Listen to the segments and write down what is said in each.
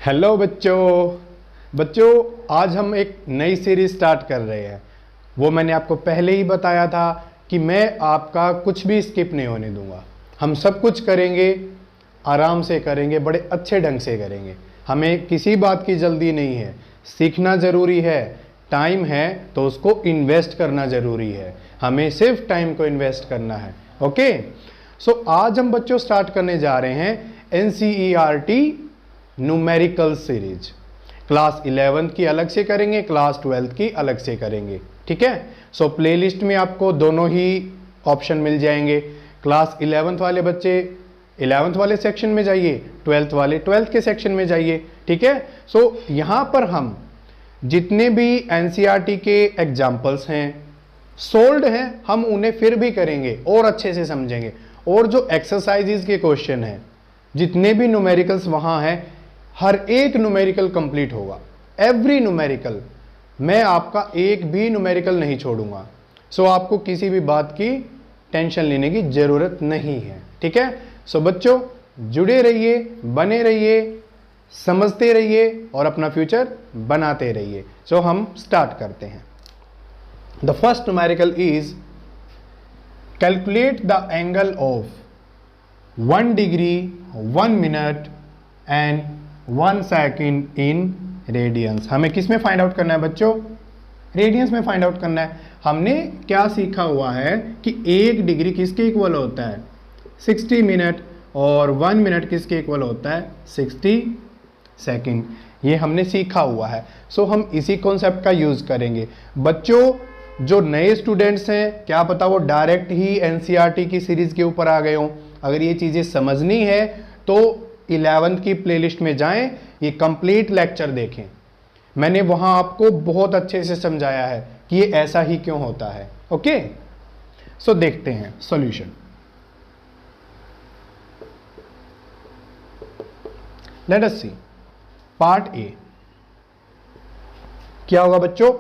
Hello बच्चों आज हम एक नई सीरीज स्टार्ट कर रहे हैं। वो मैंने आपको पहले ही बताया था कि मैं आपका कुछ भी स्किप नहीं होने दूंगा। हम सब कुछ करेंगे, आराम से करेंगे, बड़े अच्छे ढंग से करेंगे। हमें किसी बात की जल्दी नहीं है। सीखना ज़रूरी है, टाइम है तो उसको इन्वेस्ट करना ज़रूरी है। हमें सिर्फ टाइम को इन्वेस्ट करना है। ओके, सो आज हम बच्चों स्टार्ट करने जा रहे हैं NCERT numerical series. Class 11th की अलग से करेंगे, क्लास 12th की अलग से करेंगे। ठीक है, सो प्लेलिस्ट में आपको दोनों ही ऑप्शन मिल जाएंगे। क्लास 11th वाले बच्चे 11th वाले सेक्शन में जाइए, 12th वाले 12th के सेक्शन में जाइए। ठीक है, सो यहाँ पर हम जितने भी NCERT के एग्जाम्पल्स हैं, सोल्ड हैं, हम उन्हें फिर भी करेंगे और अच्छे से समझेंगे। और जो एक्सरसाइजेज के क्वेश्चन हैं, जितने भी न्यूमेरिकल्स वहाँ हैं, हर एक न्यूमेरिकल कंप्लीट होगा। एवरी न्यूमेरिकल, मैं आपका एक भी न्यूमेरिकल नहीं छोड़ूंगा। सो आपको किसी भी बात की टेंशन लेने की जरूरत नहीं है। ठीक है, सो बच्चों जुड़े रहिए, बने रहिए, समझते रहिए और अपना फ्यूचर बनाते रहिए। सो हम स्टार्ट करते हैं। The first numerical is calculate the angle of 1 degree 1 minute and 1 second in radiance. हमें किस में फाइंड आउट करना है बच्चों? रेडियंस में फाइंड आउट करना है। हमने क्या सीखा हुआ है कि 1 डिग्री किसके इक्वल होता है? 60 मिनट। और 1 मिनट किसके इक्वल होता है? 60 सेकेंड। ये हमने सीखा हुआ है। सो हम इसी कॉन्सेप्ट का यूज करेंगे। बच्चों जो नए स्टूडेंट्स हैं, क्या पता वो डायरेक्ट ही NCERT की सीरीज के ऊपर आ गए हों। अगर ये चीज़ें समझनी है तो 11th की प्लेलिस्ट में जाएं, ये कंप्लीट लेक्चर देखें। मैंने वहां आपको बहुत अच्छे से समझाया है कि ये ऐसा ही क्यों होता है। ओके, सो देखते हैं solution. Let us see part A. क्या होगा बच्चों?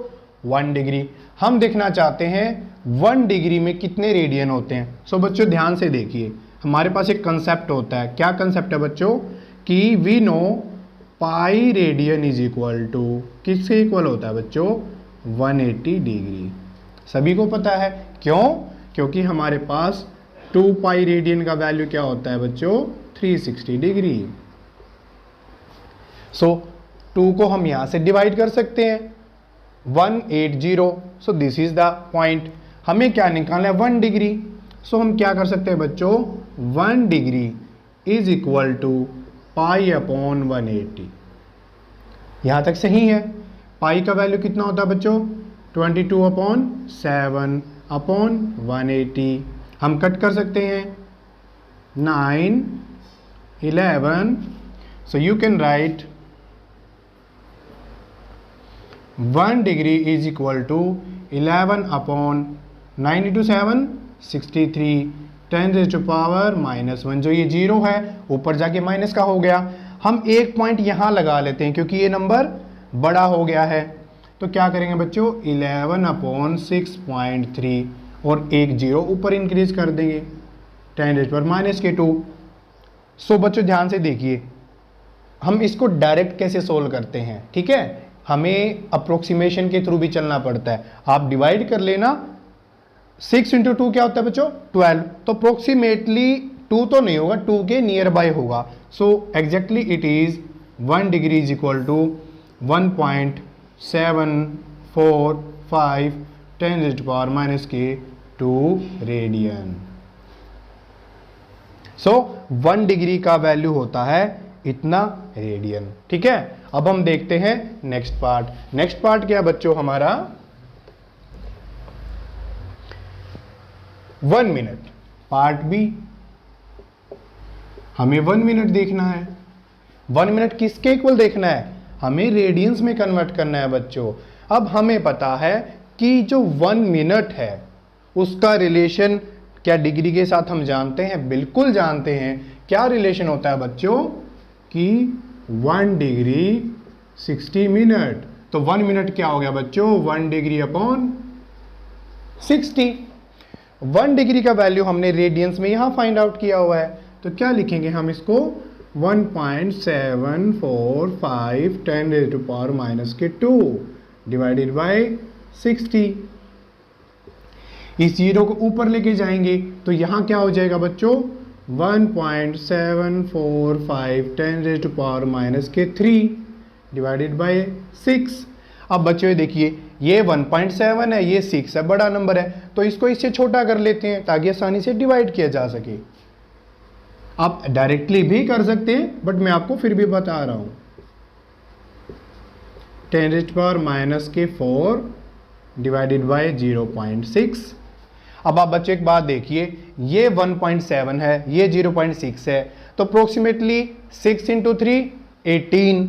1 डिग्री। हम देखना चाहते हैं 1 डिग्री में कितने रेडियन होते हैं। सो बच्चों ध्यान से देखिए, हमारे पास एक कंसेप्ट होता है। क्या कंसेप्ट है बच्चों? कि we know pi radian is equal to, किसके इक्वल होता है बच्चों? 180 डिग्री। सभी को पता है। क्यों? क्योंकि हमारे पास 2 पाई रेडियन का वैल्यू क्या होता है बच्चों? 360 डिग्री। सो 2 को हम यहां से डिवाइड कर सकते हैं, 180। सो दिस इज द पॉइंट। हमें क्या निकालना है? 1 डिग्री। सो हम क्या कर सकते हैं बच्चों? 1 degree is equal to pi upon 180। यहां तक सही है। पाई का वैल्यू कितना होता है बच्चों? 22/7 अपॉन 180। हम कट कर सकते हैं 9, 11। So you can write 1 degree is equal to 11 upon 9 into 7 63 10⁻⁻1। जो ये 0 है ऊपर जाके माइनस का हो गया। हम एक पॉइंट यहां लगा लेते हैं क्योंकि ये नंबर बड़ा हो गया है। तो क्या करेंगे बच्चों? 11 अपॉन 6.3 और एक 0 ऊपर इंक्रीज कर देंगे 10⁻²। सो बच्चों ध्यान से देखिए, हम इसको डायरेक्ट कैसे सोल्व करते हैं। ठीक है, हमें अप्रोक्सीमेशन के थ्रू भी चलना पड़ता है। आप डिवाइड कर लेना, 6 into 2 क्या होता है बच्चों? 12। तो अप्रोक्सीमेटली 2 तो नहीं होगा, 2 के नियर बाय होगा। So exactly it is 1 degree is equal to 1.745 10⁻²2 radian. So 1 degree का वैल्यू होता है इतना रेडियन। ठीक है, अब हम देखते हैं नेक्स्ट पार्ट। नेक्स्ट पार्ट क्या बच्चों हमारा? 1 मिनट। Part B. हमें 1 मिनट देखना है। 1 मिनट किसके इक्वल देखना है? हमें रेडियंस में कन्वर्ट करना है बच्चों। अब हमें पता है कि जो 1 मिनट है उसका रिलेशन क्या डिग्री के साथ हम जानते हैं? बिल्कुल जानते हैं। क्या रिलेशन होता है बच्चों? कि 1 डिग्री 60 मिनट। तो 1 मिनट क्या हो गया बच्चों? 1 डिग्री अपॉन 60। 1 डिग्री का वैल्यू हमने रेडियंस में यहां फाइंड आउट किया हुआ है। तो क्या लिखेंगे हम इसको? 1.745 10⁻⁻² डिवाइडेड बाय 60। इस जीरो को ऊपर लेके जाएंगे तो यहाँ क्या हो जाएगा बच्चों, 1.745 10⁻⁻³ डिवाइडेड बाय 6। अब बच्चों देखिए ये 1.7 है, ये 6 है, बड़ा नंबर है, तो इसको इससे छोटा कर लेते हैं ताकि आसानी से डिवाइड किया जा सके। आप डायरेक्टली भी कर सकते हैं बट मैं आपको फिर भी बता रहा हूं। 10⁻⁻⁴ डिवाइडेड बाय 0.6। अब आप बच्चे एक बात देखिए, ये 1.7 है, ये 0.6 है, तो अप्रोक्सीमेटली 6 × 3 18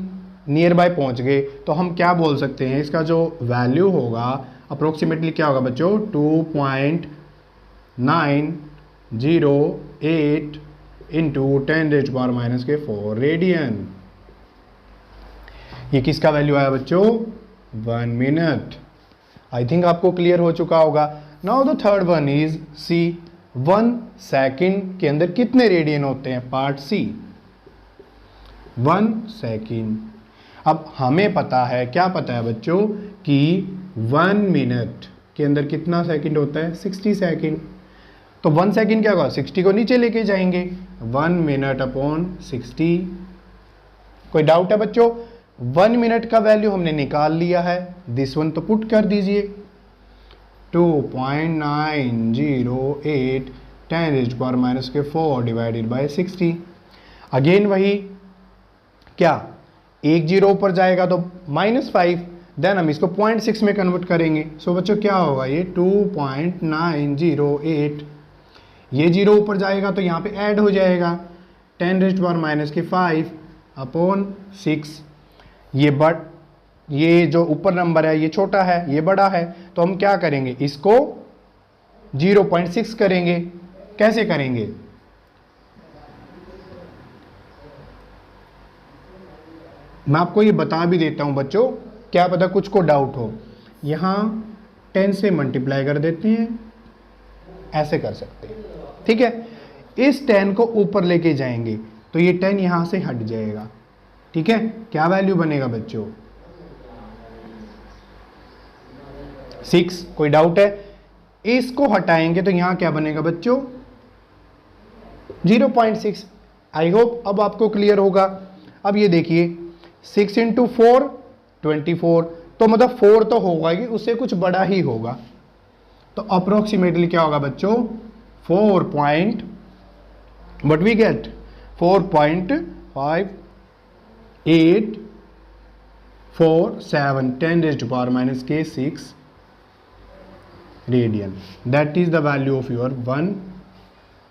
नियर बाय पहुंच गए। तो हम क्या बोल सकते हैं, इसका जो वैल्यू होगा अप्रोक्सीमेटली क्या होगा बच्चों, 2.908 × 10⁻⁻⁴ रेडियन। ये किसका वैल्यू आया बच्चों, 1 मिनट। आई थिंक आपको क्लियर हो चुका होगा। Now the third one is C, 1 second के अंदर कितने रेडियन होते हैं, पार्ट सी 1 सेकेंड। अब हमें पता है, क्या पता है बच्चों, कि 1 मिनट के अंदर कितना सेकंड होता है, 60 सेकंड। तो 1 सेकंड क्या होगा, 60 को नीचे लेके जाएंगे, 1 मिनट अपॉन 60। कोई डाउट है बच्चों, 1 मिनट का वैल्यू हमने निकाल लिया है, दिस वन तो पुट कर दीजिए, 2.908 10⁻⁻⁴ डिवाइडेड बाय 60। अगेन वही, क्या एक जीरो ऊपर जाएगा तो -5, देन हम इसको 0.6 में कन्वर्ट करेंगे। सो बच्चों क्या होगा, ये 2.908, ये जीरो ऊपर जाएगा तो यहाँ पे ऐड हो जाएगा 10⁻⁻⁵ अपॉन 6। ये जो ऊपर नंबर है ये छोटा है, ये बड़ा है, तो हम क्या करेंगे, इसको 0.6 करेंगे। कैसे करेंगे, मैं आपको ये बता भी देता हूं बच्चों, क्या पता कुछ को डाउट हो। यहां 10 से मल्टीप्लाई कर देते हैं, ऐसे कर सकते हैं, ठीक है। इस 10 को ऊपर लेके जाएंगे तो ये 10 यहां से हट जाएगा, ठीक है। क्या वैल्यू बनेगा बच्चों, 6। कोई डाउट है, इसको हटाएंगे तो यहां क्या बनेगा बच्चों, 0.6। आई होप अब आपको क्लियर होगा। अब ये देखिए 6 × 4 24, तो मतलब 4 तो होगा ही, उससे कुछ बड़ा ही होगा, तो अप्रोक्सीमेटली क्या होगा बच्चों, 4.47 10⁻⁻⁶ radian. That is the value of your 1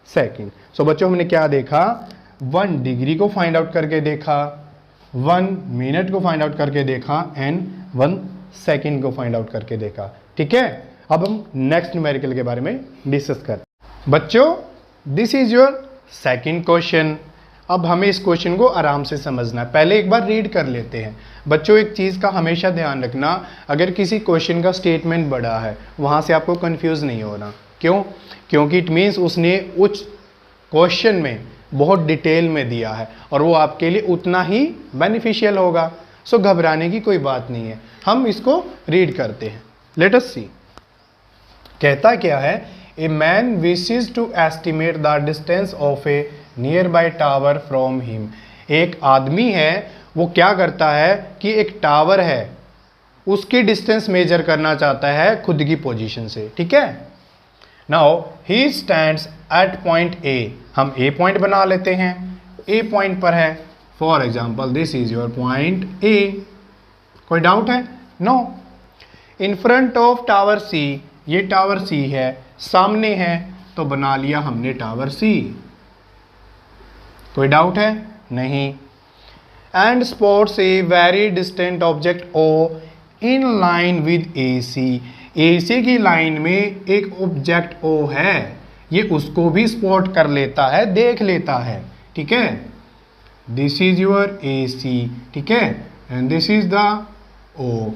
second. So बच्चों हमने क्या देखा, 1 डिग्री को फाइंड आउट करके देखा, 1 मिनट को फाइंड आउट करके देखा, एंड 1 सेकेंड को फाइंड आउट करके देखा, ठीक है। अब हम नेक्स्ट न्यूमेरिकल के बारे में डिस्कस करते हैं। बच्चों this is your second question. अब हमें इस क्वेश्चन को आराम से समझना है, पहले एक बार रीड कर लेते हैं। बच्चों एक चीज़ का हमेशा ध्यान रखना, अगर किसी क्वेश्चन का स्टेटमेंट बड़ा है वहाँ से आपको कंफ्यूज नहीं होना। क्यों, क्योंकि इट मीन्स उसने उस क्वेश्चन में बहुत डिटेल में दिया है और वो आपके लिए उतना ही बेनिफिशियल होगा। सो घबराने की कोई बात नहीं है, हम इसको रीड करते हैं। लेट अस सी, कहता क्या है, a man wishes to estimate the distance of a nearby tower from him. एक आदमी है, वो क्या करता है कि एक टावर है उसकी डिस्टेंस मेजर करना चाहता है खुद की पोजीशन से, ठीक है। Now he stands eight point A, हम ए पॉइंट बना लेते हैं, ए पॉइंट पर है, for example this is your point A. कोई डाउट है, no. In front of tower C, ये टावर सी है, सामने है, तो बना लिया हमने टावर सी। कोई डाउट है, नहीं। And spots a very distant object O in line with A C, A C की लाइन में एक ऑब्जेक्ट ओ है, ये उसको भी स्पॉट कर लेता है, देख लेता है, ठीक है। दिस इज योर ए सी, ठीक है, एंड दिस इज द ओ।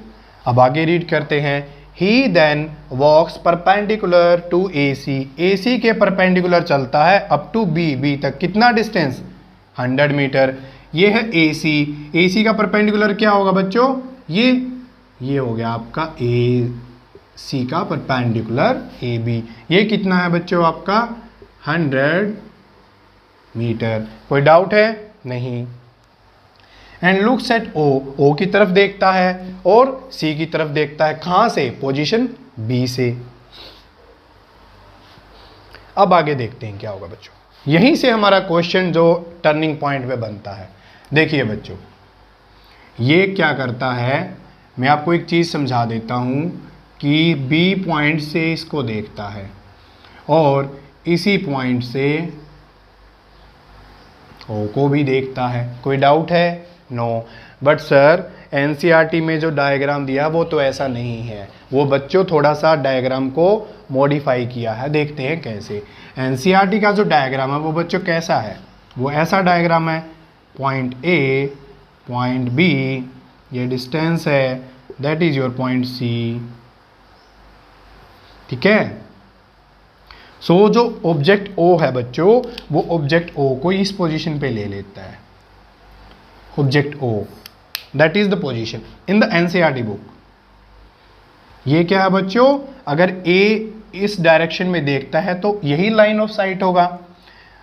अब आगे रीड करते हैं, ही then walks perpendicular to A C, A सी के परपेंडिकुलर चलता है अप टू बी, बी तक कितना डिस्टेंस, 100 मीटर। ये है ए सी, ए सी का परपेंडिकुलर क्या होगा बच्चों, ये हो गया आपका ए सी का परपेंडिकुलर ए बी। ये कितना है बच्चों आपका 100 मीटर। कोई डाउट है? नहीं। एंड लुक्स एट ओ, ओ की तरफ देखता है और सी की तरफ देखता है। कहां से? पोजीशन बी से। अब आगे देखते हैं क्या होगा बच्चों। यहीं से हमारा क्वेश्चन जो टर्निंग पॉइंट पे बनता है। देखिए बच्चों, ये क्या करता है, मैं आपको एक चीज़ समझा देता हूँ कि बी पॉइंट से इसको देखता है और इसी पॉइंट से ओ को भी देखता है। कोई डाउट है? नो। बट सर एनसीईआरटी में जो डायग्राम दिया वो तो ऐसा नहीं है। वो बच्चों थोड़ा सा डायग्राम को मॉडिफाई किया है, देखते हैं कैसे। एनसीईआरटी का जो डायग्राम है वो बच्चों कैसा है, वो ऐसा डायग्राम है, पॉइंट ए, पॉइंट बी, ये डिस्टेंस है, that is your point C. ठीक है। सो जो ऑब्जेक्ट ओ है बच्चों, वो ऑब्जेक्ट ओ को इस पोजीशन पे ले लेता है। Object O, that is the position in the NCERT book. ये क्या है बच्चों, अगर ए इस डायरेक्शन में देखता है तो यही लाइन ऑफ साइट होगा।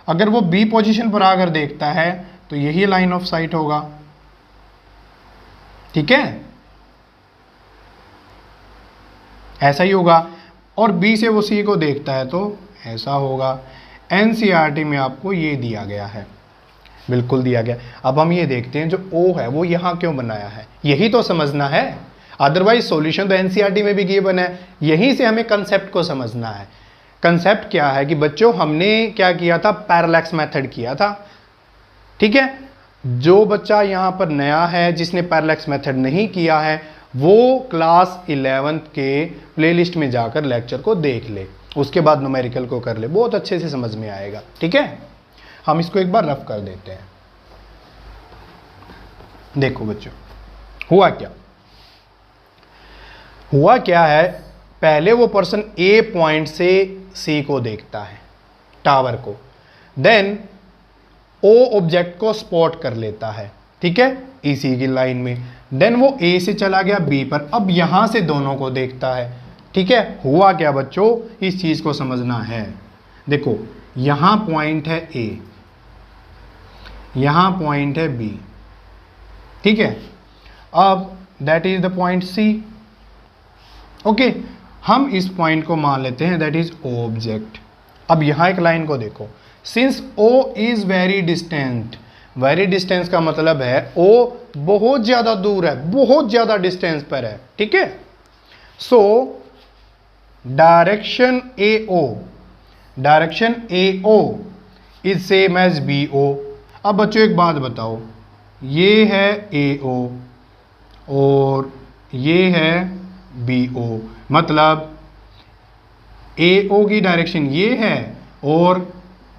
अगर वो बी पोजीशन पर आकर देखता है तो यही लाइन ऑफ साइट होगा। ठीक है, ऐसा ही होगा। और बी से वो सी को देखता है तो ऐसा होगा। एनसीईआरटी में आपको ये दिया गया है, बिल्कुल दिया गया। अब हम ये देखते हैं जो ओ है वो यहां क्यों बनाया है, यही तो समझना है। अदरवाइज सॉल्यूशन तो एनसीईआरटी में भी गिवन है, यहीं से हमें कंसेप्ट को समझना है। कंसेप्ट क्या है कि बच्चों हमने क्या किया था, पैरेलैक्स मेथड किया था। ठीक है, जो बच्चा यहां पर नया है जिसने पैरेलैक्स मेथड नहीं किया है वो क्लास 11th के प्लेलिस्ट में जाकर लेक्चर को देख ले, उसके बाद न्यूमेरिकल को कर ले, बहुत अच्छे से समझ में आएगा। ठीक है, हम इसको एक बार रफ कर देते हैं। देखो बच्चों, हुआ क्या है, पहले वो पर्सन ए पॉइंट से सी को देखता है, टावर को, देन ओ ऑब्जेक्ट को स्पॉट कर लेता है। ठीक है, इसी की लाइन में, देन वो ए से चला गया बी पर, अब यहां से दोनों को देखता है। ठीक है, हुआ क्या बच्चों, इस चीज को समझना है। देखो यहां पॉइंट है ए, यहां पॉइंट है बी। ठीक है, अब that is the point C. Okay, हम इस पॉइंट को मान लेते हैं दैट इज ओ ऑब्जेक्ट। अब यहां एक लाइन को देखो, since O is very distant, very distance का मतलब है ओ बहुत ज्यादा दूर है, बहुत ज्यादा डिस्टेंस पर है। ठीक है, so direction A O is same as B O. अब बच्चों एक बात बताओ, ये है ए ओ और ये है बी ओ, मतलब ए ओ की डायरेक्शन ये है और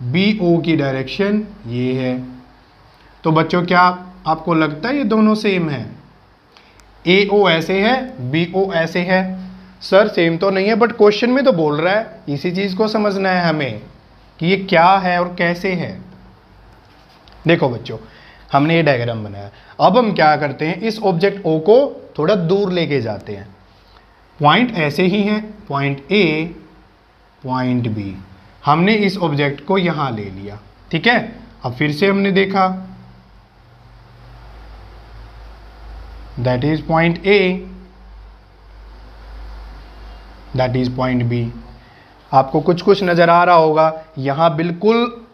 बी ओ की डायरेक्शन ये है। तो बच्चों क्या आपको लगता है ये दोनों सेम है? ए ओ ऐसे है, बी ओ ऐसे है। सर सेम तो नहीं है, बट क्वेश्चन में तो बोल रहा है, इसी चीज को समझना है हमें कि ये क्या है और कैसे है। देखो बच्चों, हमने ये डायग्राम बनाया, अब हम क्या करते हैं, इस ऑब्जेक्ट ओ को थोड़ा दूर लेके जाते हैं। पॉइंट ऐसे ही है, पॉइंट ए, पॉइंट बी, हमने इस ऑब्जेक्ट को यहां ले लिया। ठीक है, अब फिर से हमने देखा that is point A, that is point B. आपको कुछ कुछ नजर आ रहा होगा, यहां बिल्कुल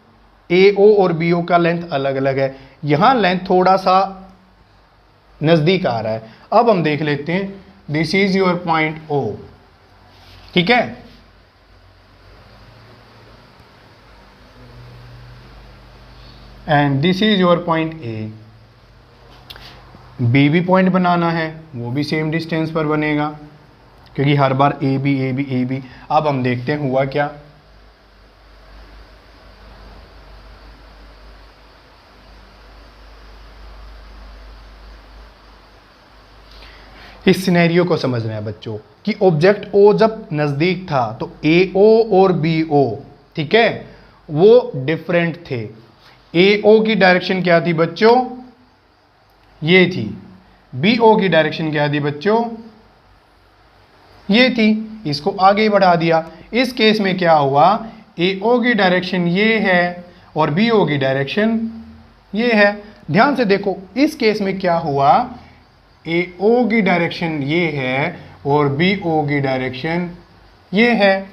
ए ओ और बी ओ का लेंथ अलग अलग है, यहां लेंथ थोड़ा सा नजदीक आ रहा है। अब हम देख लेते हैं, this is your point O. ठीक है, and this is your point A. B भी पॉइंट बनाना है, वो भी सेम डिस्टेंस पर बनेगा क्योंकि हर बार A B A B A B. अब हम देखते हैं हुआ क्या। इस सिनेरियो को समझना है बच्चों कि ऑब्जेक्ट ओ जब नजदीक था तो ए ओ और बी ओ, ठीक है, वो डिफरेंट थे। ए ओ की डायरेक्शन क्या थी बच्चों, ये थी। बी ओ की डायरेक्शन क्या थी बच्चों, ये थी। इसको आगे बढ़ा दिया। इस केस में क्या हुआ, ए ओ की डायरेक्शन ये है और बी ओ की डायरेक्शन ये है। ध्यान से देखो, इस केस में क्या हुआ, ए ओ की डायरेक्शन ये है और बी ओ की डायरेक्शन ये है।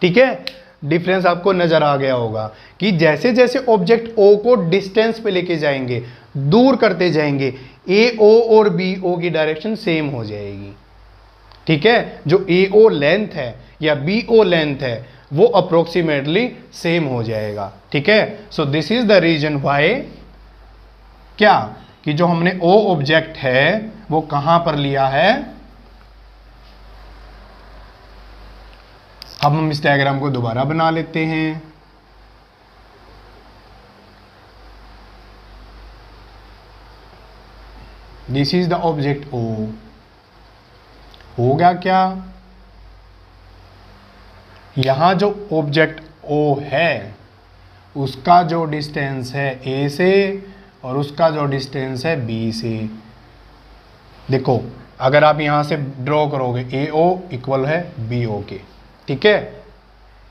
ठीक है, डिफरेंस आपको नजर आ गया होगा कि जैसे जैसे ऑब्जेक्ट ओ को डिस्टेंस पे लेके जाएंगे, दूर करते जाएंगे, ए ओ और बी ओ की डायरेक्शन सेम हो जाएगी। ठीक है, जो ए ओ लेंथ है या बी ओ लेंथ है वो अप्रोक्सीमेटली सेम हो जाएगा। ठीक है, so this is the reason why क्या कि जो हमने ओ ऑब्जेक्ट है वो कहां पर लिया है। अब हम इस डायग्राम को दोबारा बना लेते हैं। This is the object O. हो गया क्या, यहां जो ऑब्जेक्ट ओ है उसका जो डिस्टेंस है ए से और उसका जो डिस्टेंस है बी से। देखो, अगर आप यहां से ड्रॉ करोगे ए ओ इक्वल है बी ओ के। ठीक है,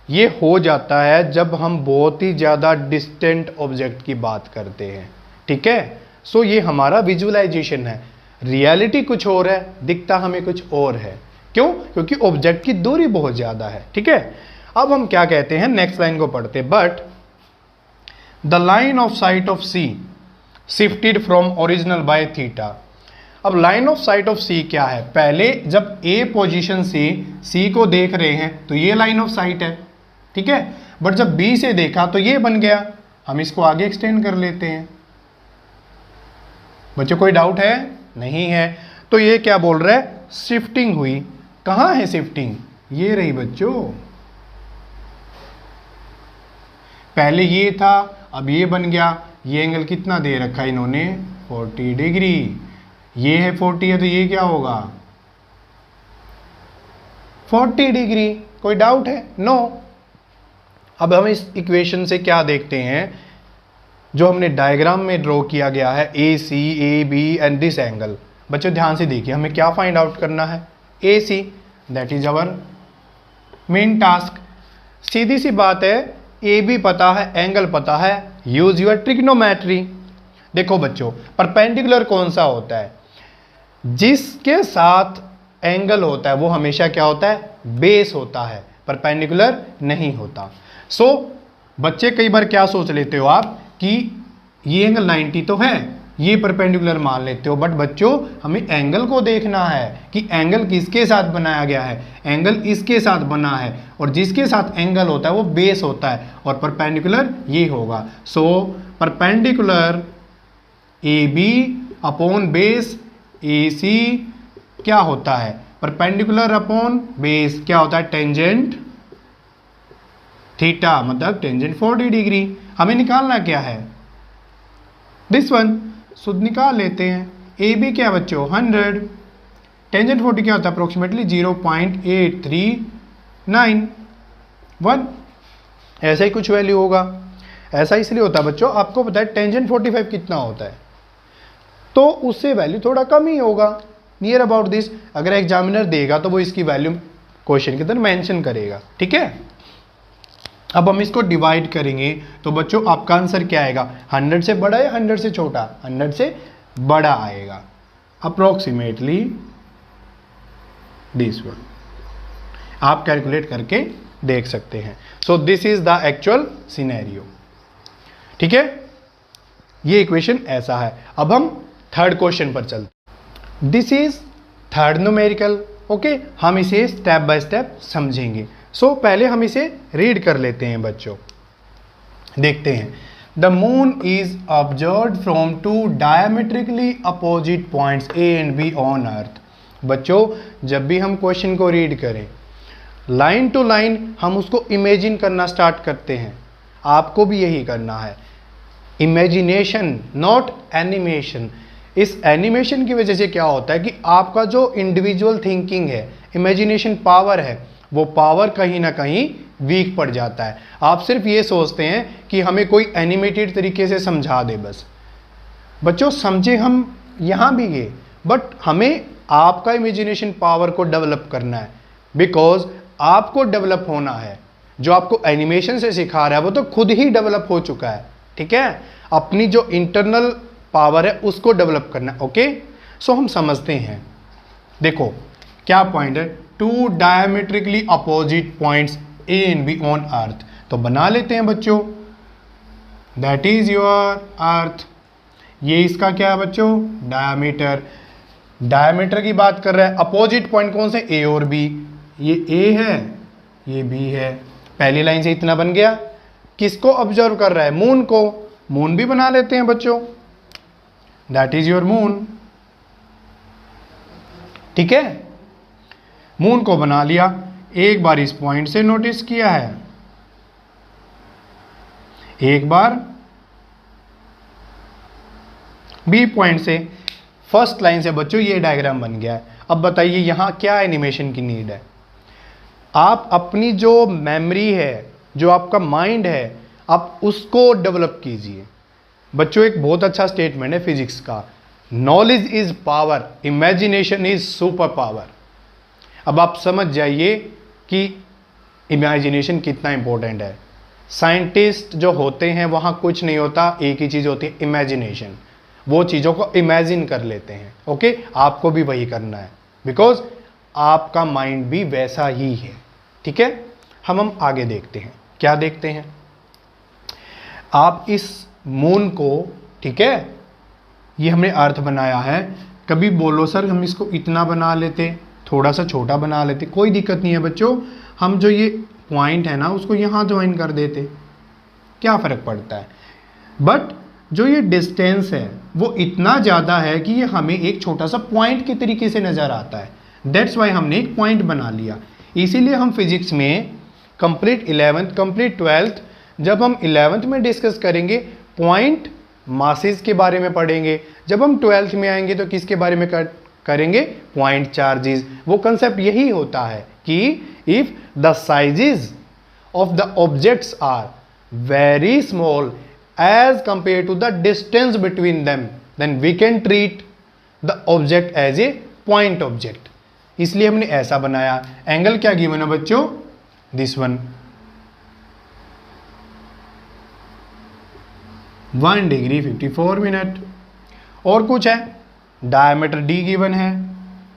ये हो जाता है जब हम बहुत ही ज़्यादा डिस्टेंट ऑब्जेक्ट की बात करते हैं। ठीक है, सो ये हमारा विजुअलाइजेशन है। रियलिटी कुछ और है, दिखता हमें कुछ और है। क्यों, क्योंकि ऑब्जेक्ट की दूरी बहुत ज़्यादा है। ठीक है, अब हम क्या कहते हैं, नेक्स्ट लाइन को पढ़ते। But the line of sight of C shifted from original by theta. अब line of sight of C क्या है, पहले जब ए पोजीशन से सी को देख रहे हैं तो ये लाइन ऑफ साइट है। ठीक है, बट जब बी से देखा तो ये बन गया। हम इसको आगे एक्सटेंड कर लेते हैं। बच्चों कोई डाउट है, नहीं है। तो ये क्या बोल रहा है, शिफ्टिंग हुई। कहां है शिफ्टिंग, ये रही बच्चों। पहले ये था, अब ये बन गया। ये एंगल कितना दे रखा है इन्होंने, 40 डिग्री। ये है 40 है तो ये क्या होगा, 40 डिग्री। कोई डाउट है, नो। अब हम इस इक्वेशन से क्या देखते हैं, जो हमने डायग्राम में ड्रॉ किया गया है, A C A B and this angle. बच्चों ध्यान से देखिए, हमें क्या फाइंड आउट करना है, A C, that is our main task. सीधी सी बात है, ए बी पता है, एंगल पता है, यूज योर ट्रिग्नोमेट्री। देखो बच्चों, परपेंडिकुलर कौन सा होता है, जिसके साथ एंगल होता है वो हमेशा क्या होता है, बेस होता है, परपेंडिकुलर नहीं होता। सो बच्चे कई बार क्या सोच लेते हो आप कि ये एंगल 90 तो है, ये परपेंडिकुलर मान लेते हो, बट बच्चों हमें एंगल को देखना है कि एंगल किसके साथ बनाया गया है। एंगल इसके साथ बना है और जिसके साथ एंगल होता है वो बेस होता है और परपेंडिकुलर ये होगा। So perpendicular A B upon base A C क्या होता है, परपेंडिकुलर अपॉन बेस क्या होता है, टेंजेंट थीटा, मतलब टेंजेंट 40 डिग्री। हमें निकालना क्या है, दिस वन। सो निकाल लेते हैं। ए बी क्या बच्चों 100, टेंजेंट 40 क्या होता है अप्रोक्सीमेटली 0.8391। ऐसा ही कुछ वैल्यू होगा। ऐसा इसलिए होता है बच्चों, आपको पता है टेंजेंट 45 कितना होता है, तो उससे वैल्यू थोड़ा कम ही होगा, नियर अबाउट दिस। अगर एग्जामिनर देगा तो वो इसकी वैल्यू क्वेश्चन के अंदर मेंशन करेगा। ठीक है, अब हम इसको डिवाइड करेंगे तो बच्चों आपका आंसर क्या आएगा, 100 से बड़ा या 100 से छोटा, 100 से बड़ा आएगा, अप्रोक्सीमेटली दिस वन। आप कैलकुलेट करके देख सकते हैं। सो this is the actual scenario. ठीक है, ये इक्वेशन ऐसा है। अब हम थर्ड क्वेश्चन पर चलते। This is third numerical. Okay, हम इसे स्टेप बाय स्टेप समझेंगे। सो पहले हम इसे रीड कर लेते हैं बच्चों। देखते हैं, the moon is observed from two diametrically opposite points A and B on earth. बच्चों जब भी हम क्वेश्चन को रीड करें, लाइन टू लाइन हम उसको इमेजिन करना स्टार्ट करते हैं। आपको भी यही करना है, इमेजिनेशन नॉट एनिमेशन। इस एनिमेशन की वजह से क्या होता है कि आपका जो इंडिविजुअल थिंकिंग है, इमेजिनेशन पावर है, वो पावर कहीं ना कहीं वीक पड़ जाता है। आप सिर्फ ये सोचते हैं कि हमें कोई एनिमेटेड तरीके से समझा दे बस। बच्चों समझे हम यहाँ भी ये, बट हमें आपका इमेजिनेशन पावर को डेवलप करना है, बिकॉज आपको डेवलप होना है। जो आपको एनिमेशन से सिखा रहा है वो तो खुद ही डेवलप हो चुका है, ठीक है। अपनी जो इंटरनल पावर है उसको डेवलप करना है, ओके। सो हम समझते हैं, देखो क्या पॉइंट है, two diametrically opposite points A and B on earth. तो बना लेते हैं बच्चों, दैट इज योर अर्थ। ये इसका क्या है बच्चों, डायमीटर। डायमीटर की बात कर रहा है, अपोजिट पॉइंट कौन से, ए और बी। ये ए है, ये बी है। पहली लाइन से इतना बन गया। किसको ऑब्जर्व कर रहा है, मून को। मून भी बना लेते हैं बच्चों, दैट इज योर मून, ठीक है। मून को बना लिया। एक बार इस पॉइंट से नोटिस किया है, एक बार बी पॉइंट से। फर्स्ट लाइन से बच्चों ये डायग्राम बन गया है। अब बताइए यहां क्या एनिमेशन की नीड है। आप अपनी जो मेमोरी है, जो आपका माइंड है, आप उसको डेवलप कीजिए। बच्चों एक बहुत अच्छा स्टेटमेंट है फिजिक्स का, knowledge is power, imagination is super power. अब आप समझ जाइए कि इमेजिनेशन कितना इंपॉर्टेंट है। साइंटिस्ट जो होते हैं वहाँ कुछ नहीं होता, एक ही चीज़ होती है, इमेजिनेशन। वो चीज़ों को इमेजिन कर लेते हैं, ओके। आपको भी वही करना है, बिकॉज आपका माइंड भी वैसा ही है, ठीक है। हम आगे देखते हैं, क्या देखते हैं। आप इस मून को, ठीक है, ये हमने अर्थ बनाया है। कभी बोलो सर हम इसको इतना बना लेते, थोड़ा सा छोटा बना लेते, कोई दिक्कत नहीं है बच्चों। हम जो ये पॉइंट है ना उसको यहाँ ज्वाइन कर देते, क्या फ़र्क पड़ता है। बट जो ये डिस्टेंस है वो इतना ज़्यादा है कि ये हमें एक छोटा सा पॉइंट के तरीके से नज़र आता है। दैट्स वाई हमने एक पॉइंट बना लिया। इसीलिए हम फिजिक्स में कंप्लीट 11th, कंप्लीट 12th, जब हम 11th में डिस्कस करेंगे पॉइंट मासेस के बारे में पढ़ेंगे। जब हम 12th में आएंगे तो किसके बारे में करेंगे, पॉइंट चार्जेस। वो कंसेप्ट यही होता है कि if the sizes of the objects are very small as compared to the distance between them, then we can treat the object as a point object। इसलिए हमने ऐसा बनाया। एंगल क्या गिवन है बच्चों, दिस वन, 1 डिग्री 54 मिनट। और कुछ है, डायमीटर डी गिवन है,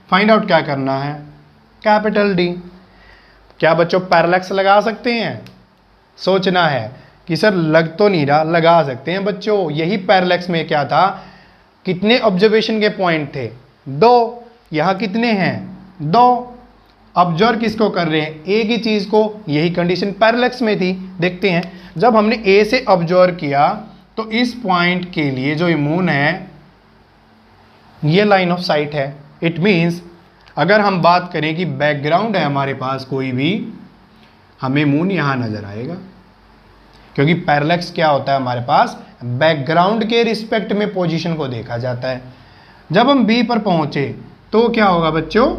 फाइंड आउट क्या करना है, कैपिटल डी। क्या बच्चों पैरेलैक्स लगा सकते हैं, सोचना है कि सर लग तो नहीं रहा, लगा सकते हैं बच्चों। यही पैरेलैक्स में क्या था, कितने ऑब्जर्वेशन के पॉइंट थे, 2। यहाँ कितने हैं, 2। ऑब्जर्व किसको कर रहे हैं, एक ही चीज़ को। यही कंडीशन पैरेलैक्स में थी। देखते हैं, जब हमने ए से ऑब्जर्व किया तो इस पॉइंट के लिए जो मून है ये लाइन ऑफ साइट है। इट मीन्स अगर हम बात करें कि बैकग्राउंड है हमारे पास कोई भी, हमें मून यहाँ नज़र आएगा, क्योंकि पैरेलैक्स क्या होता है हमारे पास, बैकग्राउंड के रिस्पेक्ट में पोजीशन को देखा जाता है। जब हम बी पर पहुंचे तो क्या होगा बच्चों,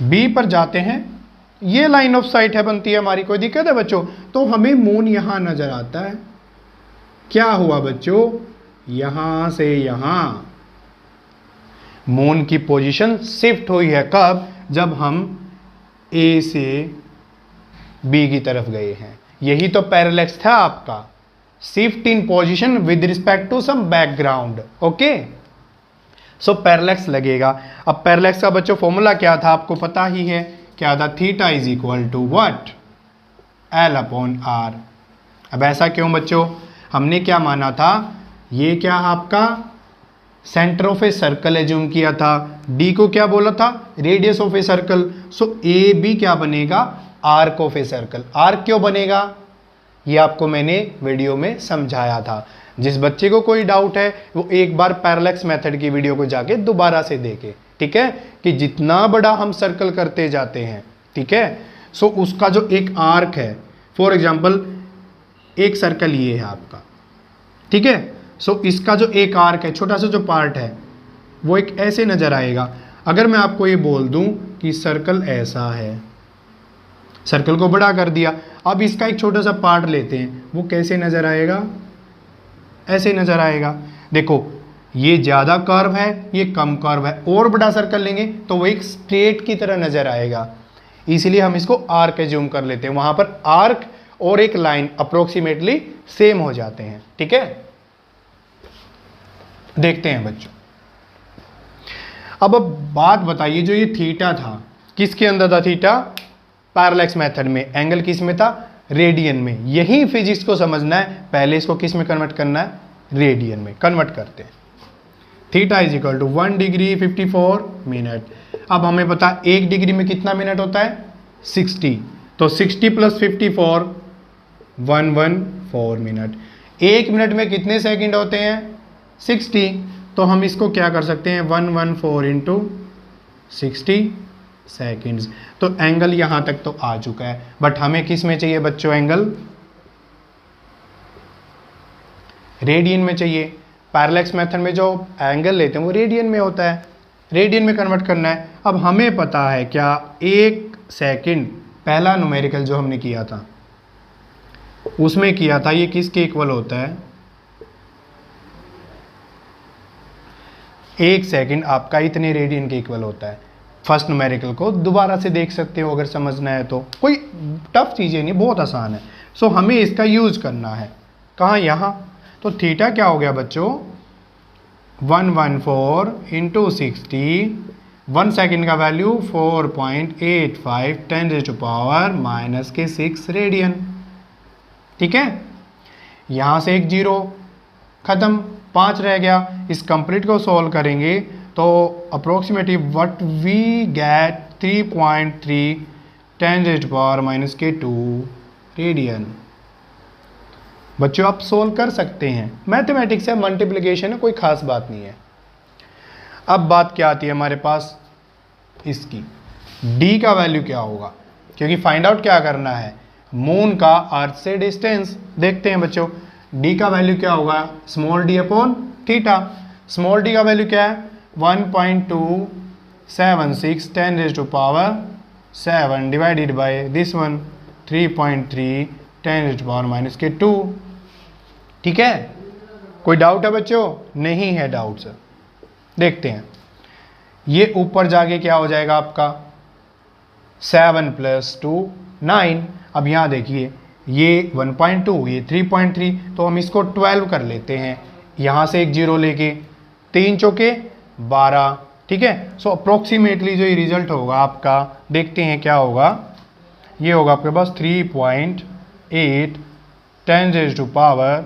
बी पर जाते हैं, ये लाइन ऑफ साइट है बनती है हमारी, कोई दिक्कत है बच्चों। तो हमें मून यहां नजर आता है। क्या हुआ बच्चों, यहां से यहां मून की पोजीशन शिफ्ट हुई है। कब, जब हम ए से बी की तरफ गए हैं। यही तो पैरेलैक्स था आपका, shift in position with respect to some background, okay. So parallax लगेगा। अब पैरेलैक्स का बच्चों फॉर्मूला क्या था, आपको पता ही है, क्या था, theta is equal to what, L upon R. अब ऐसा क्यों बच्चों, हमने क्या माना था, ये क्या आपका centre of a circle assume किया था, डी को क्या बोला था, radius of a circle. So A B क्या बनेगा, arc of a circle. Arc क्यों बनेगा, ये आपको मैंने वीडियो में समझाया था। जिस बच्चे को कोई डाउट है वो एक बार पैरेलैक्स मेथड की वीडियो को जाके दोबारा से देखे, ठीक है, कि जितना बड़ा हम सर्कल करते जाते हैं, ठीक है। सो उसका जो एक आर्क है, फॉर एग्जांपल एक सर्कल ये है आपका, ठीक है। सो इसका जो एक आर्क है, छोटा सा जो पार्ट है, वो एक ऐसे नज़र आएगा। अगर मैं आपको ये बोल दूं कि सर्कल ऐसा है, सर्कल को बड़ा कर दिया, अब इसका एक छोटा सा पार्ट लेते हैं, वो कैसे नज़र आएगा? ऐसे नज़र आएगा। देखो ये ज़्यादा कर्व है, ये कम कर्व है, और बड़ा सर्कल लेंगे तो वो एक स्ट्रेट की तरह नज़र आएगा। इसलिए हम इसको आर्क एज्यूम कर लेते हैं। वहाँ पर आर्क और एक लाइन अप्रोक्सीमेटली सेम हो जाते हैं। ठीक है, देखते हैं बच्चों। अब बात बताइए, जो ये थीटा था किसके अंदर था? थीटा पैरेलैक्स मेथड में। एंगल किस में था? रेडियन में। यही फिजिक्स को समझना है, पहले इसको किस में कन्वर्ट करना है? रेडियन में कन्वर्ट करते हैं। Theta is equal to 1 degree 54 minute. अब हमें पता 1 डिग्री में कितना मिनट होता है? 60। तो 60 प्लस 54 114 मिनट। 1 मिनट में कितने सेकंड होते हैं? 60। तो हम इसको क्या कर सकते हैं? 114 इंटू 60 सेकेंड्स। तो एंगल यहां तक तो आ चुका है, बट हमें किस में चाहिए बच्चों? एंगल रेडियन में चाहिए। पैरेलैक्स मेथड में जो एंगल लेते हैं वो रेडियन में होता है, रेडियन में कन्वर्ट करना है। अब हमें पता है क्या? 1 सेकंड पहला न्यूमेरिकल जो हमने किया था उसमें किया था, ये किसके इक्वल होता है? 1 सेकंड आपका इतने रेडियन के इक्वल होता है। फर्स्ट न्यूमेरिकल को दोबारा से देख सकते हो अगर समझना है तो, कोई टफ चीज़ें नहीं, बहुत आसान है। सो हमें इसका यूज करना है। कहाँ? यहाँ। तो थीटा क्या हो गया बच्चों? 114 इंटू 60, 1 सेकेंड का वैल्यू 4.85 10⁻⁻⁶ रेडियन। ठीक है, यहाँ से एक जीरो खत्म, 5 रह गया। इस कंप्लीट को सॉल्व करेंगे तो approximately what we get 3.3 10⁻⁻² radian. बच्चों आप सोल्व कर सकते हैं, मैथमेटिक्स है, मल्टीप्लिकेशन है, कोई खास बात नहीं है। अब बात क्या आती है हमारे पास? इसकी d का वैल्यू क्या होगा, क्योंकि फाइंड आउट क्या करना है? मून का अर्थ से डिस्टेंस। देखते हैं बच्चों, d का वैल्यू क्या होगा? Small d upon theta. Small d का वैल्यू क्या है? 1.276 10⁻⁷ डिवाइडेड बाय दिस वन 3.3 10⁻⁻²। ठीक है, कोई डाउट है बच्चों? नहीं है डाउट सर। देखते हैं, ये ऊपर जाके क्या हो जाएगा आपका? 7 + 2 9। अब यहाँ देखिए, ये 1.2, ये 3.3, तो हम इसको 12 कर लेते हैं। यहाँ से एक जीरो लेके 3 चौके 12। ठीक है, सो अप्रोक्सीमेटली जो ये रिजल्ट होगा आपका, देखते हैं क्या होगा। ये होगा आपके पास 3.8 10⁸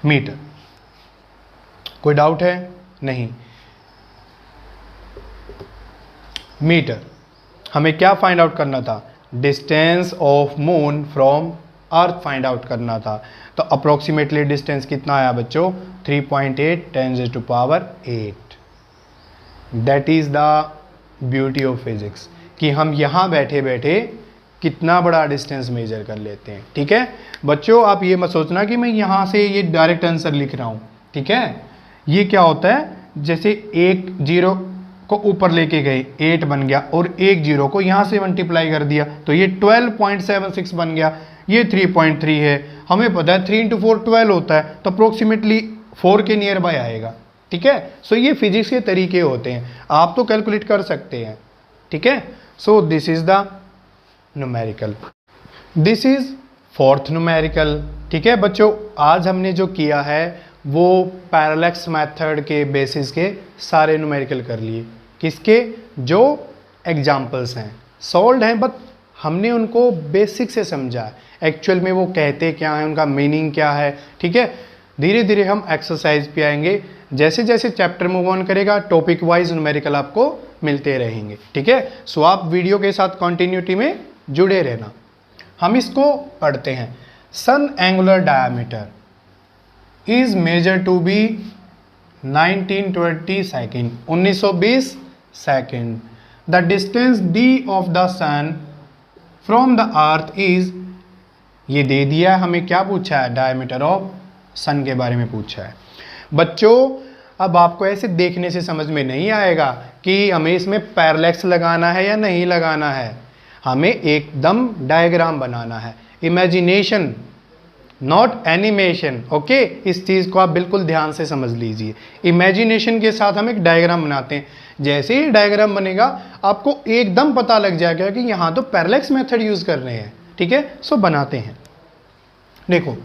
मीटर। कोई डाउट है? नहीं। मीटर। हमें क्या फाइंड आउट करना था? Distance of moon from earth find out करना था। तो अप्रोक्सीमेटली डिस्टेंस कितना आया बच्चों? 3.8 10⁸ that is the beauty of physics, कि हम यहाँ बैठे बैठे कितना बड़ा डिस्टेंस मेजर कर लेते हैं। ठीक है बच्चों, आप ये मत सोचना कि मैं यहाँ से ये डायरेक्ट आंसर लिख रहा हूँ। ठीक है, ये क्या होता है? जैसे एक जीरो को ऊपर लेके गए 8 बन गया, और एक जीरो को यहाँ से मल्टीप्लाई कर दिया तो ये 12.76 बन गया। ये 3.3 है, हमें पता है 3 × 4 12 होता है, तो अप्रोक्सीमेटली 4 के नियर बाय आएगा। ठीक है, सो ये फिजिक्स के तरीके होते हैं, आप तो कैलकुलेट कर सकते हैं। ठीक है, so this is the numerical, this is 4th numerical. ठीक है बच्चों, आज हमने जो किया है वो पैरेलैक्स मेथड के बेसिस के सारे न्यूमेरिकल कर लिए। किसके? जो एग्जाम्पल्स हैं, सॉल्व हैं, बट हमने उनको बेसिक से समझा है, एक्चुअल में वो कहते क्या हैं, उनका मीनिंग क्या है। ठीक है, धीरे धीरे हम एक्सरसाइज पे आएंगे, जैसे जैसे चैप्टर मूव ऑन करेगा टॉपिक वाइज न्यूमेरिकल आपको मिलते रहेंगे। ठीक है, सो आप वीडियो के साथ कंटिन्यूटी में जुड़े रहना। हम इसको पढ़ते हैं। Sun angular diameter is measure to be 1920 second 1920 second. The distance d of the sun from the earth is, ये दे दिया है, हमें क्या पूछा है, डायमीटर ऑफ सन के बारे में पूछा है। बच्चों अब आपको ऐसे देखने से समझ में नहीं आएगा कि हमें इसमें पैरेलैक्स लगाना है या नहीं लगाना है, हमें एकदम डायग्राम बनाना है, इमेजिनेशन नॉट एनिमेशन। ओके, इस चीज़ को आप बिल्कुल ध्यान से समझ लीजिए। इमेजिनेशन के साथ हम एक डायग्राम बनाते हैं, जैसे ही डायग्राम बनेगा आपको एकदम पता लग जाएगा कि यहाँ तो पैरेलैक्स मेथड यूज़ कर रहे हैं। ठीक है, सो बनाते हैं। देखो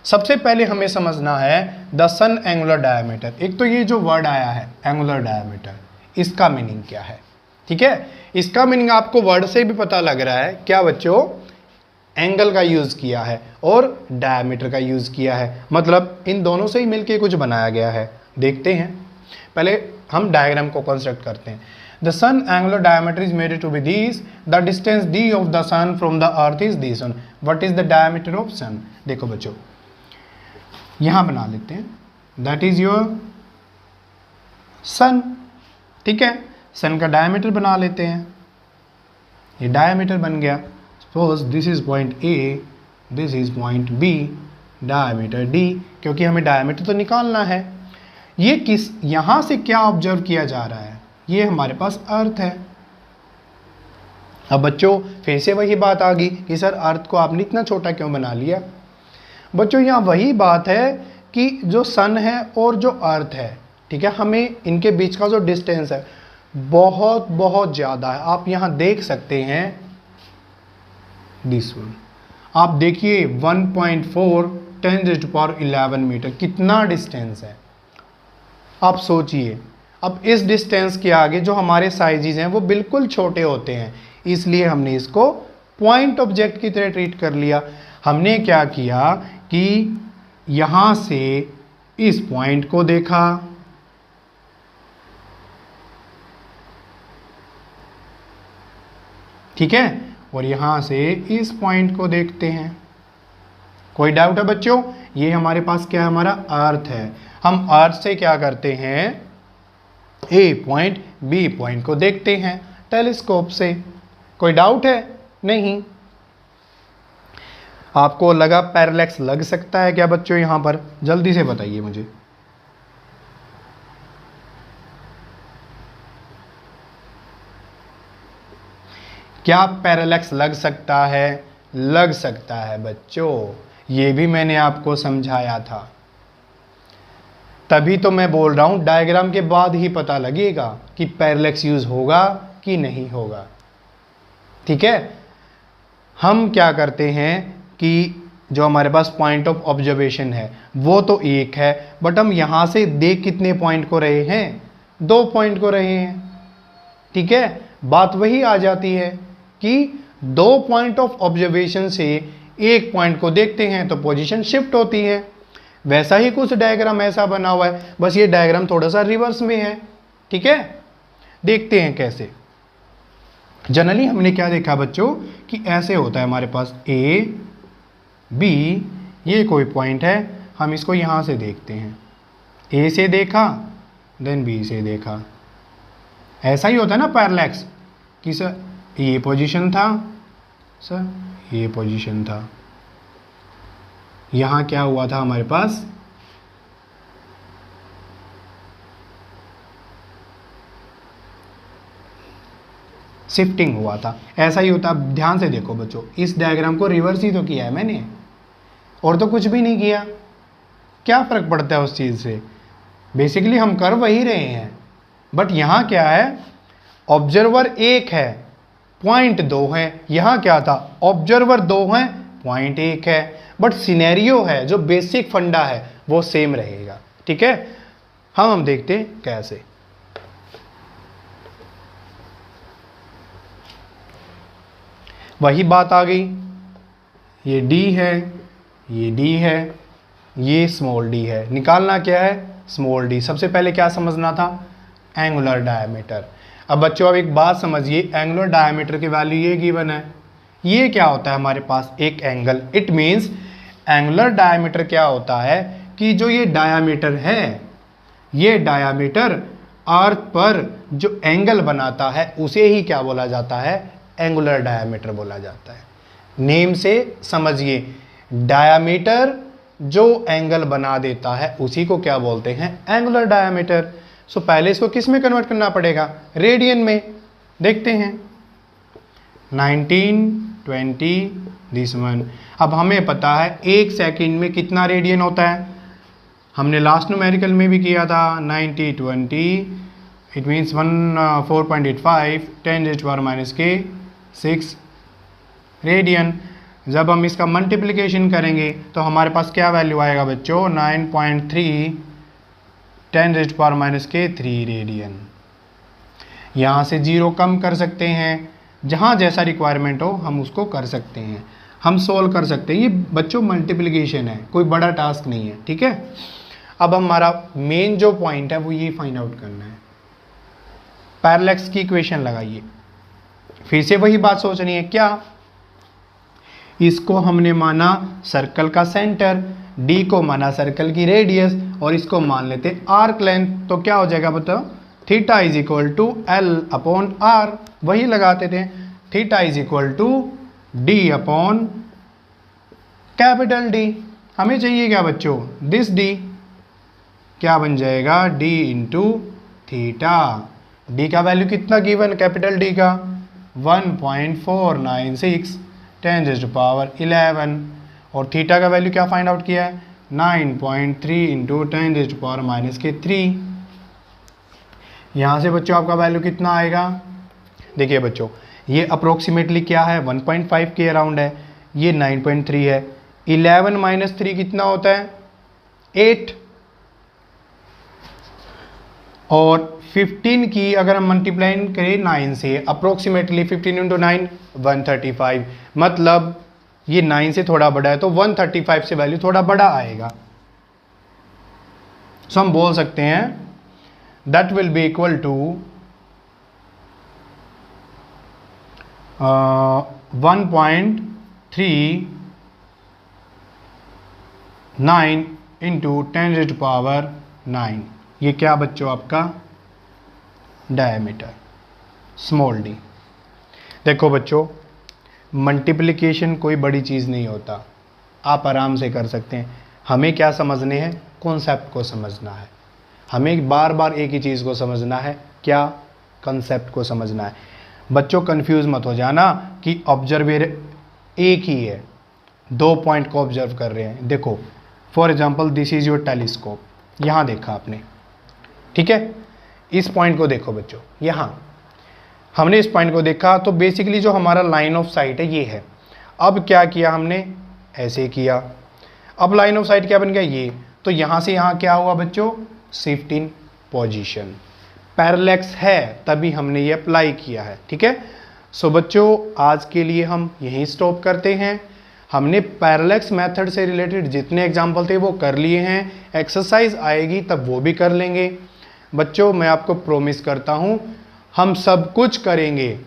सबसे पहले हमें समझना है द सन एंगुलर डायमीटर। एक तो ये जो वर्ड आया है एंगुलर डायमीटर, इसका मीनिंग क्या है। ठीक है, इसका मीनिंग आपको वर्ड से भी पता लग रहा है, क्या बच्चों, एंगल का यूज़ किया है और डायमीटर का यूज़ किया है, मतलब इन दोनों से ही मिलके कुछ बनाया गया है। देखते हैं, पहले हम डायग्राम को कंस्ट्रक्ट करते हैं। The sun angular diameter is made to be this, the distance D of the sun from the earth is this one, what is the diameter of sun. देखो बच्चों यहां बना लेते हैं, दैट इज योर सन। ठीक है, सन का diameter बना लेते हैं, ये डायमीटर बन गया। Suppose this is point A, this is point B, diameter D, क्योंकि हमें डायमीटर तो निकालना है। ये किस, यहां से क्या ऑब्जर्व किया जा रहा है, ये हमारे पास अर्थ है। अब बच्चों फिर से वही बात आ गई कि सर अर्थ को आपने इतना छोटा क्यों बना लिया। बच्चों यहाँ वही बात है कि जो सन है और जो अर्थ है, ठीक है, हमें इनके बीच का जो डिस्टेंस है बहुत बहुत ज़्यादा है। आप यहाँ देख सकते हैं दिस वन, आप देखिए 1.4 10⁻11 मीटर कितना डिस्टेंस है। आप सोचिए, अब इस डिस्टेंस के आगे जो हमारे साइजेस हैं वो बिल्कुल छोटे होते हैं, इसलिए हमने इसको पॉइंट ऑब्जेक्ट की तरह ट्रीट कर लिया। हमने क्या किया कि यहाँ से इस पॉइंट को देखा, ठीक है, और यहाँ से इस पॉइंट को देखते हैं। कोई डाउट है बच्चों, ये हमारे पास क्या है, हमारा अर्थ है। हम अर्थ से क्या करते हैं, ए पॉइंट बी पॉइंट को देखते हैं टेलीस्कोप से। कोई डाउट है? नहीं। आपको लगा पैरेलैक्स लग सकता है क्या बच्चों यहाँ पर, जल्दी से बताइए मुझे। क्या पैरेलैक्स लग सकता है? लग सकता है बच्चों, ये भी मैंने आपको समझाया था, तभी तो मैं बोल रहा हूं डायग्राम के बाद ही पता लगेगा कि पैरेलैक्स यूज होगा कि नहीं होगा। ठीक है, हम क्या करते हैं कि जो हमारे पास पॉइंट ऑफ ऑब्जर्वेशन है वो तो एक है, बट हम यहां से देख कितने पॉइंट को रहे हैं, 2 पॉइंट को रहे हैं। ठीक है, बात वही आ जाती है कि 2 पॉइंट ऑफ ऑब्जर्वेशन से एक पॉइंट को देखते हैं तो पोजीशन शिफ्ट होती है। वैसा ही कुछ डायग्राम ऐसा बना हुआ है, बस ये डायग्राम थोड़ा सा रिवर्स में है। ठीक है, देखते हैं कैसे। जनरली हमने क्या देखा बच्चों कि ऐसे होता है हमारे पास ए बी, ये कोई पॉइंट है, हम इसको यहाँ से देखते हैं, ए से देखा देन बी से देखा। ऐसा ही होता है ना पैरेलैक्स कि सर ये पोजीशन था, सर ये पोजीशन था, यहाँ क्या हुआ था हमारे पास, शिफ्टिंग हुआ था। ऐसा ही होता, अब ध्यान से देखो बच्चों, इस डायग्राम को रिवर्स ही तो किया है मैंने, और तो कुछ भी नहीं किया। क्या फ़र्क पड़ता है उस चीज़ से, बेसिकली हम कर वही रहे हैं, बट यहाँ क्या है, ऑब्जर्वर 1 है, पॉइंट 2 है। यहाँ क्या था, ऑब्जर्वर 2 है, पॉइंट 1 है, बट सिनेरियो है, जो बेसिक फंडा है वो सेम रहेगा। ठीक है, हम देखते हैं कैसे। वही बात आ गई, ये D है, ये D है, ये स्मॉल d है। निकालना क्या है, स्मॉल d। सबसे पहले क्या समझना था, एंगुलर डायमीटर। अब बच्चों अब एक बात समझिए, एंगुलर डायमीटर की वैल्यू ये गिवन है। ये क्या होता है हमारे पास, एक angle. It means angular diameter क्या होता है कि जो ये डायमीटर है, ये डायमीटर अर्थ पर जो एंगल बनाता है उसे ही क्या बोला जाता है, एंगुलर डायमीटर बोला जाता है। नेम से समझिए, डायामीटर जो एंगल बना देता है उसी को क्या बोलते हैं, एंगुलर डायामीटर। सो पहले इसको किस में कन्वर्ट करना पड़ेगा, रेडियन में। देखते हैं 19, 20, दिस वन। अब हमें पता है 1 सेकंड में कितना रेडियन होता है, हमने लास्ट न्यूमेरिकल में भी किया था 90, 20, इट मीन्स 4.85 10⁻⁻⁶ रेडियन। जब हम इसका मल्टीप्लिकेशन करेंगे तो हमारे पास क्या वैल्यू आएगा बच्चों, 9.3 10⁻⁻³ रेडियन। यहाँ से 0 कम कर सकते हैं, जहाँ जैसा रिक्वायरमेंट हो हम उसको कर सकते हैं, हम सोल्व कर सकते हैं। ये बच्चों मल्टीप्लिकेशन है, कोई बड़ा टास्क नहीं है, ठीक है। अब हमारा मेन जो पॉइंट है वो ये फाइंड आउट करना है, पैरेलैक्स की इक्वेशन लगाइए। फिर से वही बात सोचनी है, क्या इसको हमने माना सर्कल का सेंटर, डी को माना सर्कल की रेडियस, और इसको मान लेते आर्क लेंथ। तो क्या हो जाएगा बताओ, theta is equal to L upon R, वही लगाते थे, theta is equal to D upon capital D. हमें चाहिए क्या बच्चों, दिस डी, क्या बन जाएगा, डी इंटू थीटा। डी का वैल्यू कितना गिवन, कैपिटल डी का 1.496 10⁻11, और थीटा का वैल्यू क्या फाइंड आउट किया है, 9.3 इंटू 10⁻⁻³ यहाँ से बच्चों आपका वैल्यू कितना आएगा, देखिए बच्चों ये अप्रोक्सीमेटली क्या है, 1.5 के अराउंड है, ये 9.3 है। 11 - 3 कितना होता है, 8, और 15 की अगर हम मल्टीप्लाई करें 9 से, अप्रोक्सीमेटली 15 इंटू 9 135, मतलब ये 9 से थोड़ा बड़ा है तो 135 से वैल्यू थोड़ा बड़ा आएगा। सो हम बोल सकते हैं that will be equal to 1.39 into 10⁻9। ये क्या बच्चों आपका डायमीटर, स्मॉल डी। देखो बच्चों मल्टीप्लिकेशन कोई बड़ी चीज़ नहीं होता, आप आराम से कर सकते हैं। हमें क्या समझने हैं, कॉन्सेप्ट को समझना है, हमें बार बार एक ही चीज़ को समझना है, क्या, कॉन्सेप्ट को समझना है। बच्चों कंफ्यूज मत हो जाना कि ऑब्जर्वर एक ही है, 2 पॉइंट को ऑब्जर्व कर रहे हैं। देखो for example this is your telescope, यहाँ देखा आपने, ठीक है, इस पॉइंट को देखो बच्चों, यहाँ हमने इस पॉइंट को देखा, तो बेसिकली जो हमारा लाइन ऑफ साइट है ये है। अब क्या किया हमने, ऐसे किया, अब लाइन ऑफ साइट क्या बन गया, ये, तो यहाँ से यहाँ क्या हुआ बच्चों, शिफ्ट इन पोजीशन, पैरेलैक्स है तभी हमने ये अप्लाई किया है, ठीक है। सो बच्चों आज के लिए हम यहीं स्टॉप करते हैं। हमने पैरेलैक्स मेथड से रिलेटेड जितने एग्जाम्पल थे वो कर लिए हैं, एक्सरसाइज आएगी तब वो भी कर लेंगे। बच्चों मैं आपको प्रॉमिस करता हूँ हम सब कुछ करेंगे,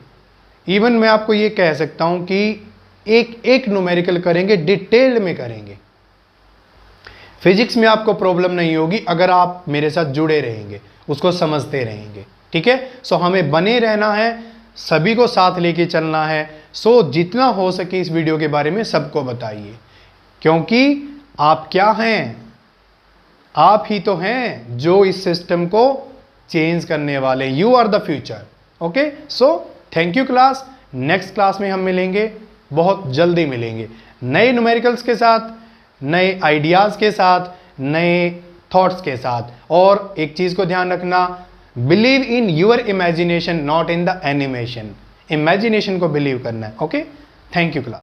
इवन मैं आपको ये कह सकता हूँ कि एक एक न्यूमेरिकल करेंगे, डिटेल्ड में करेंगे। फिजिक्स में आपको प्रॉब्लम नहीं होगी अगर आप मेरे साथ जुड़े रहेंगे, उसको समझते रहेंगे, ठीक है। सो हमें बने रहना है, सभी को साथ लेके चलना है। सो जितना हो सके इस वीडियो के बारे में सबको बताइए, क्योंकि आप क्या हैं, आप ही तो हैं जो इस सिस्टम को चेंज करने वाले, you are the future. Okay, so thank you class. Next class में हम मिलेंगे, बहुत जल्दी मिलेंगे, नए न्यूमेरिकल्स के साथ, नए आइडियाज़ के साथ, नए थॉट्स के साथ। और एक चीज़ को ध्यान रखना, believe in your imagination, not in the animation. Imagination को बिलीव करना है। Okay, thank you class.